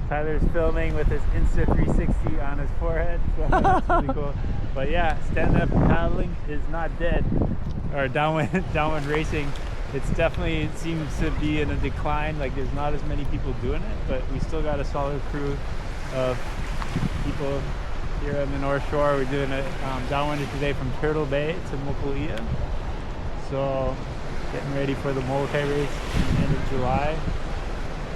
Tyler's filming with his Insta 360 on his forehead, so that's really cool. But yeah, stand-up paddling is not dead, or downwind racing. It's definitely seems to be in a decline. Like there's not as many people doing it, but we still got a solid crew of people here on the North Shore. We're doing a downwinder today from Turtle Bay to Mokuleia. So getting ready for the Molokai race in the end of July.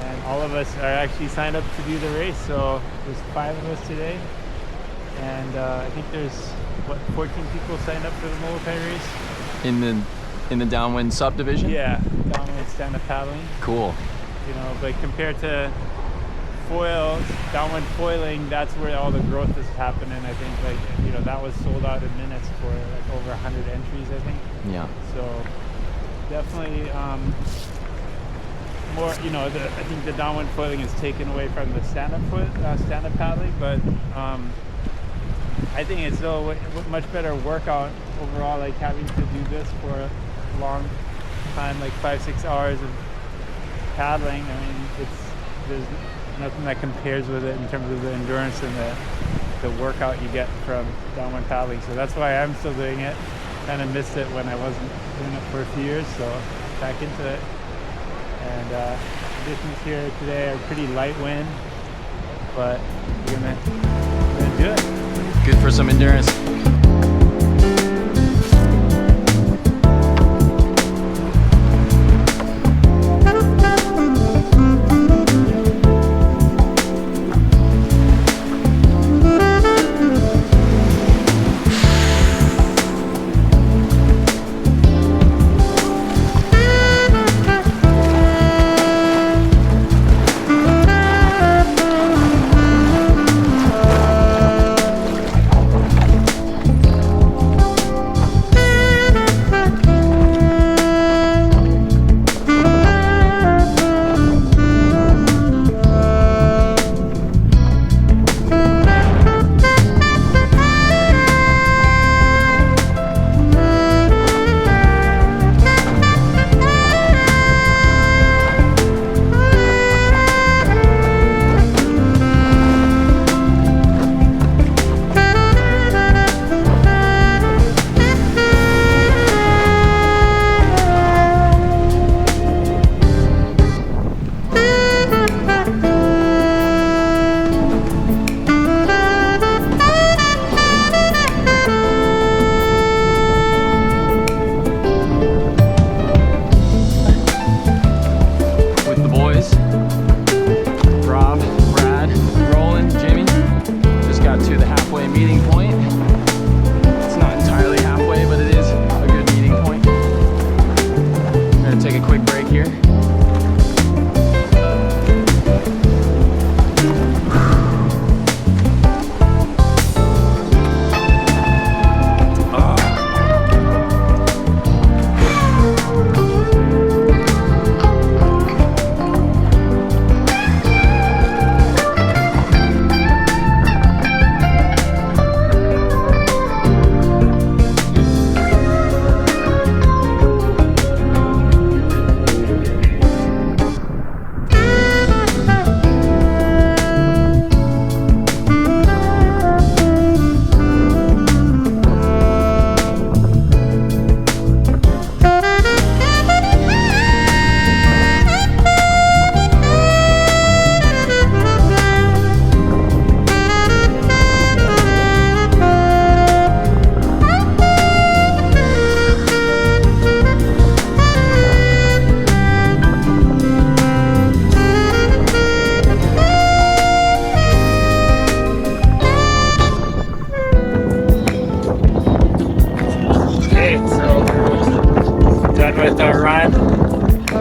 And all of us are actually signed up to do the race. So there's 5 of us today. And I think there's, what, 14 people signed up for the Molokai race? In the Downwind SUP division? Yeah, Downwind stand-up paddling. Cool. You know, but compared to foils, downwind foiling, that's where all the growth is happening. I think, like, you know, that was sold out in minutes for like over 100 entries, I think. Yeah. So definitely more, you know, I think the downwind foiling is taken away from the stand-up paddling, but I think it's still a much better workout overall, like having to do this for a long time, like 5-6 hours of paddling. I mean, there's nothing that compares with it in terms of the endurance and the workout you get from downwind paddling. So that's why I'm still doing it. Kind of missed it when I wasn't doing it for a few years, so back into it. And conditions here today are pretty light wind, but we're gonna do it. Good for some endurance.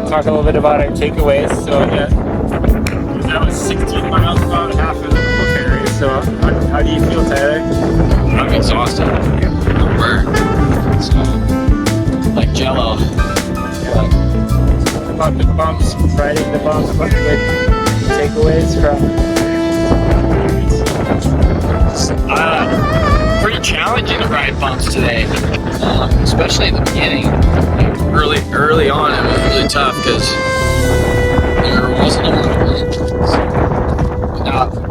Talk a little bit about our takeaways. So yeah, that was 16 miles, about half of the Molokai race. So how do you feel, Tyler? I'm exhausted. I'm burnt. So, like Jello. Yeah. About the bumps, riding the bumps. What good takeaways from? Pretty challenging to ride bumps today, especially in the beginning. Early on, it was really tough because there wasn't a lot of wind.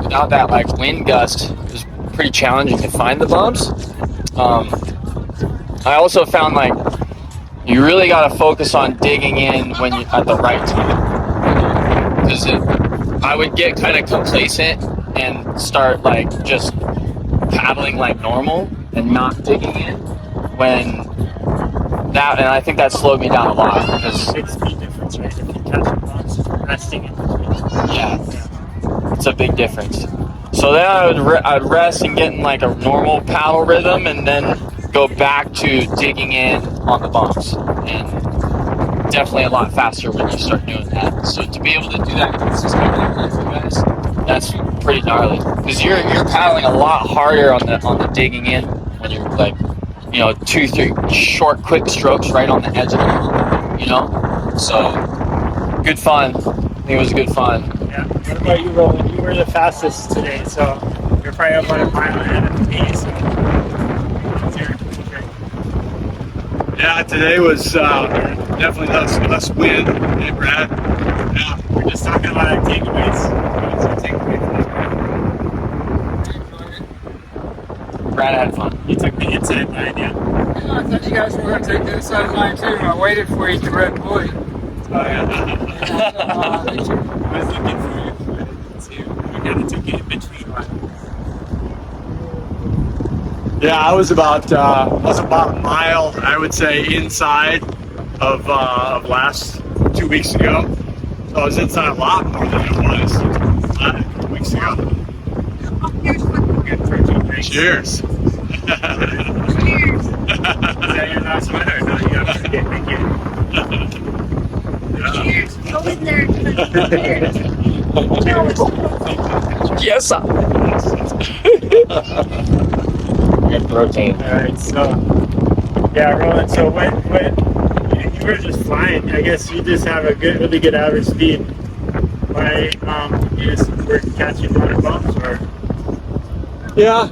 without that like wind gust, it was pretty challenging to find the bumps. I also found like you really got to focus on digging in when you at the right time, because I would get kind of complacent and start like just paddling like normal and not digging in when that, and I think that slowed me down a lot because Big speed difference, right? If you catch the bumps, resting in between. yeah, it's a big difference. So then I'd rest and get in like a normal paddle rhythm, and then go back to digging in on the bumps, and definitely a lot faster when you start doing that. So to be able to do that consistently with you guys, that's pretty gnarly, because you're paddling a lot harder on the digging in when you're like, you know, 2-3 short quick strokes right on the edge of the pond, you know. So good fun. I think it was good fun. Yeah. What about you, Roland? You were the fastest today, so you're probably about a mile ahead of me. So Yeah, today was definitely less wind. Hey, Brad. Yeah. we're just talking about our takeaways. What's your takeaway from Brad had fun. You took the inside line, yeah. I thought you guys were going to take the inside of mine too. I waited for you at the red buoy. Oh, yeah. I was looking for you. I didn't see you. We kind of took it in between lines. Yeah, I was about a mile, I would say, inside of last 2 weeks ago. So I was inside a lot more than I was 2 weeks ago. Good protein drinks. Cheers. Is that your last one or no? You have to forget. Thank you. Cheers. Go in there. Yes, sir. Good protein. All right, so yeah, Roland. So when you were just flying, I guess you just have a really good average speed. Why you just were catching a lot of bumps, or Yeah.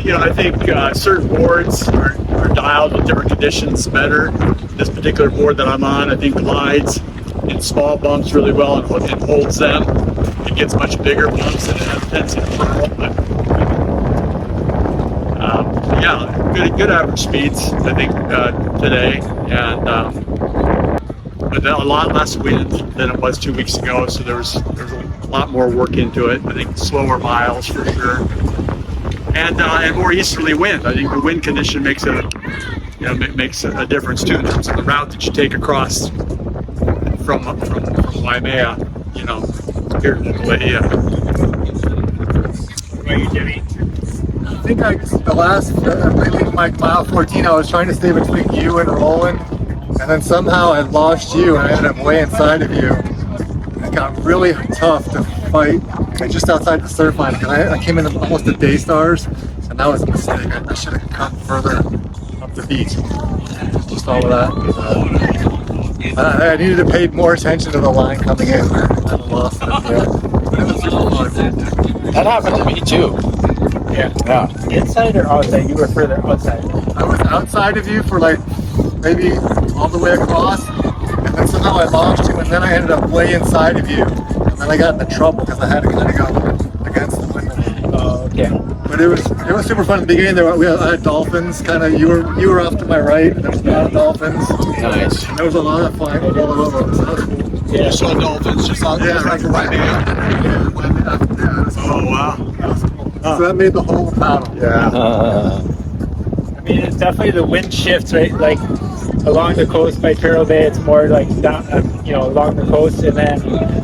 You know, I think certain boards are dialed with different conditions better. This particular board that I'm on, I think glides in small bumps really well and holds them. It gets much bigger bumps and it has a tendency to curl. But, yeah, good average speeds, I think, today. And but a lot less wind than it was 2 weeks ago, so there's a lot more work into it. I think slower miles for sure, and more easterly wind. I think the wind condition makes a difference too in terms of the route that you take across from Waimea, you know, here to Mokuleia. what about you, Jimmy? I think the last, maybe like mile 14, I was trying to stay between you and Roland, and then somehow I lost you and I ended up way inside of you. It got really tough to fight just outside the surf line because I came in almost to day stars, and that was a mistake. I should have come further up the beach. Just all of that. I needed to pay more attention to the line coming in. I lost it. Yeah. But it was super fun. That happened to me too. Yeah. Inside or outside? You were further outside. I was outside of you for like maybe all the way across, and then somehow I lost you, and then I ended up way inside of you, and then I got into trouble because I had to kind of go against the wind. Oh, okay. But it was super fun at the beginning. I had dolphins. Kind of you were off to my right, and there was a lot of dolphins. Nice. And there was a lot of flying all over them. So that was cool. Yeah. Saw dolphins just out Yeah, like right there. Oh wow. So that made the whole paddle. Yeah. I mean, it's definitely the wind shifts, right? Like along the coast by Turtle Bay, it's more like down, along the coast, and then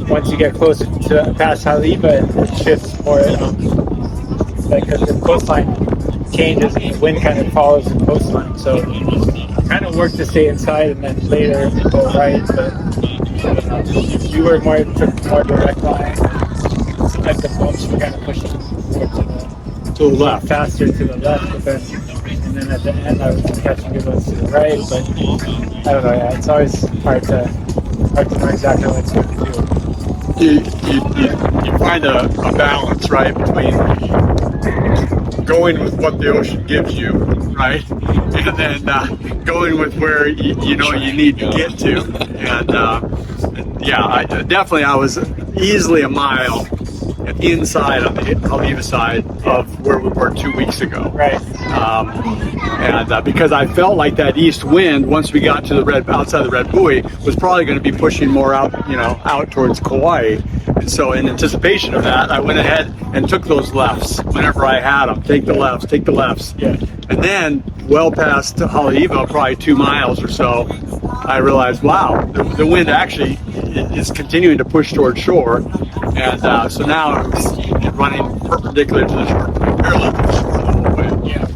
once you get closer to past Haleiwa, it shifts more. Like the coastline changes and the wind kind of follows the coastline, so kind of work to stay inside and then later go right. But you were took more direct line. Like the bumps were kind of pushing more To the left. faster to the left, but then and then at the end I was catching good ones to the right. But I don't know. Yeah, it's always hard to know exactly what's good to do. You find a balance, right, between going with what the ocean gives you, right, and then going with where you know you need to get to, and I was easily a mile inside on the Hale'iwa side of where we were 2 weeks ago. Right. And because I felt like that east wind, once we got to the outside the red buoy, was probably going to be pushing more out, out towards Kauai. And so in anticipation of that, I went ahead and took those lefts whenever I had them. Take the lefts. Yeah. And then well past Haleiwa, probably 2 miles or so, I realized, wow, the wind actually is continuing to push towards shore. And so now it's running perpendicular to the shore, parallel to the shore the whole way. Yeah.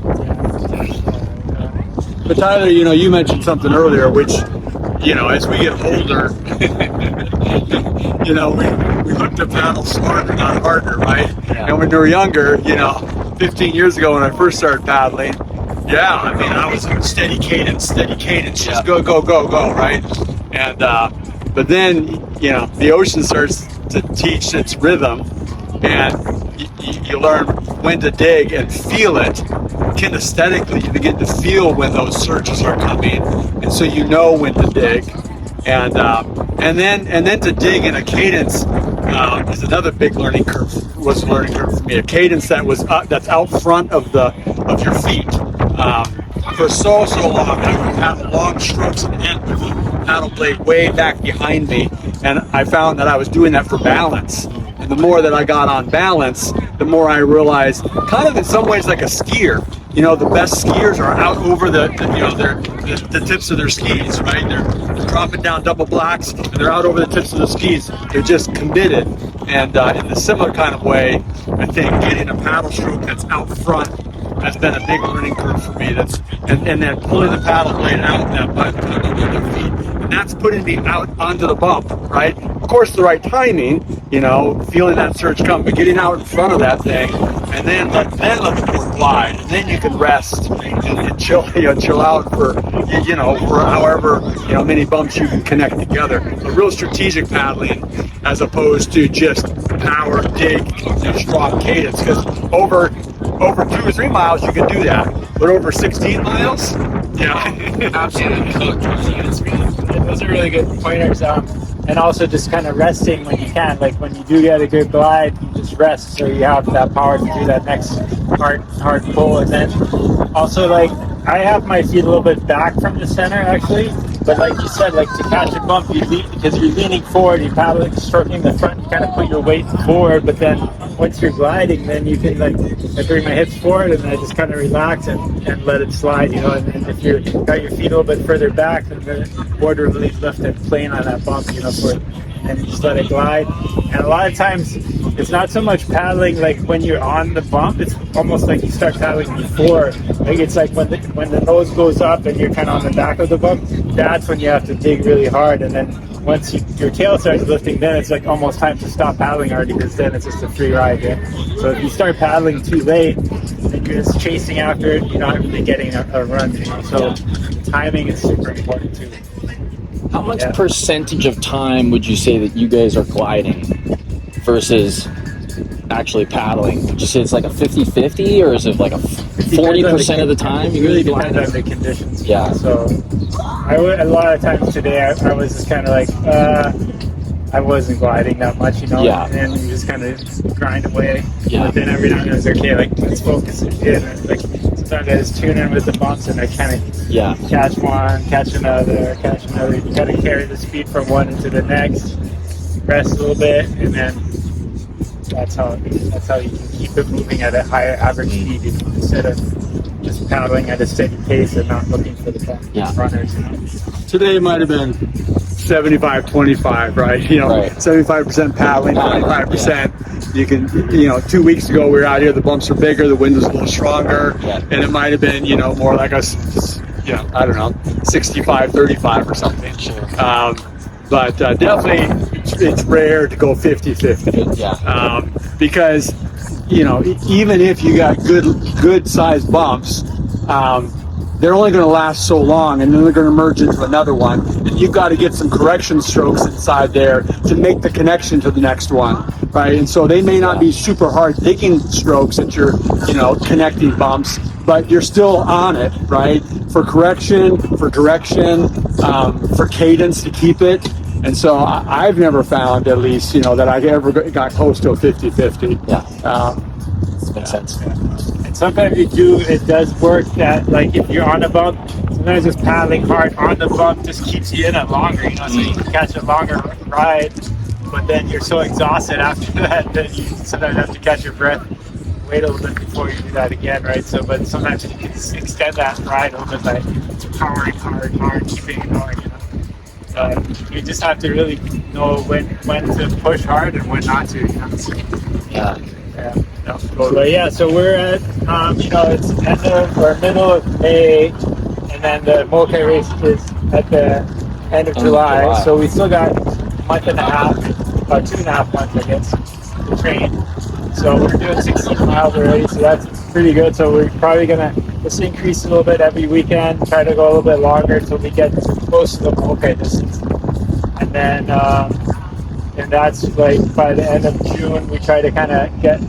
But Tyler, you mentioned something earlier, which, as we get older, we look to paddle smarter, not harder, right? Yeah. And when we were younger, 15 years ago when I first started paddling, I was in steady cadence, just go, right? And but then, the ocean starts to teach its rhythm, and you learn when to dig and feel it kinesthetically. You begin to feel when those surges are coming, and so when to dig. And then to dig in a cadence is another big learning curve. Was a learning curve for me. A cadence that's out front of your feet. For so long, I would have long strokes and end with the paddle blade way back behind me, and I found that I was doing that for balance. And the more that I got on balance, the more I realized, kind of in some ways like a skier. The best skiers are out over the tips of their skis, right? They're dropping down double blacks, and they're out over the tips of the skis. They're just committed. And in a similar kind of way, I think getting a paddle stroke that's out front has been a big learning curve for me. And then pulling the paddle blade out that butt with their feet. And that's putting me out onto the bump, right? Of course, the right timing, feeling that surge come, but getting out in front of that thing, and then let the board glide, and then you can rest and chill out for however many bumps you can connect together. A real strategic paddling, as opposed to just power dig, strong cadence. Because over 2 or 3 miles you can do that, but over 16 miles, Absolutely. Those are really good pointers. And also just kind of resting when you can. Like when you do get a good glide, you just rest so you have that power to do that next hard pull. And then also, like, I have my feet a little bit back from the center actually, but like you said, like to catch a bump, because you're leaning forward, you're paddling, stroking the front, you kind of put your weight forward, but then once you're gliding, then you can I bring my hips forward and I just kind of relax and let it slide, and if you got your feet a little bit further back, then the board will really lift and plane on that bump, and you just let it glide. And a lot of times it's not so much paddling like when you're on the bump, it's almost like you start paddling before. Like it's like when the nose goes up and you're kind of on the back of the bump, that's when you have to dig really hard. And then once your tail starts lifting, then it's like almost time to stop paddling already, because then it's just a free ride. Yeah? So if you start paddling too late and you're just chasing after it, you're not really getting a run. So timing is super important too. How much percentage of time would you say that you guys are gliding versus actually paddling? Would you say it's like a 50-50, or is it like a 40% of the time? It really depends on the conditions. Yeah. So a lot of times today I was just kind of like, I wasn't gliding that much, Yeah. and you just kind of grind away. Yeah. But then every now and then it's okay, like let's focus again. Like sometimes I just tune in with the bumps and I kind of catch one, catch another. You got to carry the speed from one into the next, rest a little bit, and then that's how you can keep it moving at a higher average speed instead of just paddling at a steady pace and not looking for the runners. Today might have been 75-25, right? 75% paddling, 25%. You can, 2 weeks ago we were out here, the bumps were bigger, the wind was a little stronger, and it might have been, more like I don't know, 65-35 or something. Sure. But definitely it's rare to go 50-50. Because, even if you got good sized bumps, they're only going to last so long, and then they're going to merge into another one. And you've got to get some correction strokes inside there to make the connection to the next one, right? And so they may not be super hard digging strokes that you're, connecting bumps, but you're still on it, right? For correction, for direction, for cadence to keep it. And so I've never found, at least, that I've ever got close to a 50-50. Yeah. Makes sense. And sometimes it does work that, like, if you're on a bump, sometimes just paddling hard on the bump just keeps you in it longer, so you can catch a longer ride, but then you're so exhausted after that that you sometimes have to catch your breath, wait a little bit before you do that again, right? So, but sometimes you can extend that ride a little bit by powering hard, keeping it going, you just have to really know when to push hard and when not to, Yeah. But yeah, so we're at, it's end of or middle of May, and then the Molokai race is at the end of July. So we still got a month and a half, about 2.5 months, I guess, to train. So we're doing 16 miles already, so that's pretty good. So we're probably gonna just increase a little bit every weekend, try to go a little bit longer until we get close to the Molokai distance, and then. And that's like by the end of June, we try to kind of get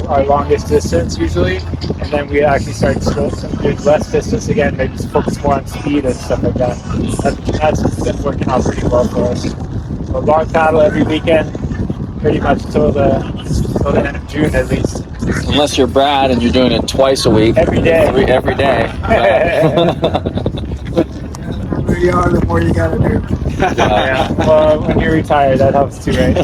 our longest distance usually, and then we actually start doing less distance again, maybe just focus more on speed and stuff like that. That's been working out pretty well for us. So long paddle every weekend, pretty much till the end of June at least. Unless you're Brad and you're doing it twice a week. Every day. Every day. The more you are, the more you gotta do. Yeah. Well, when you're retired, that helps too, right?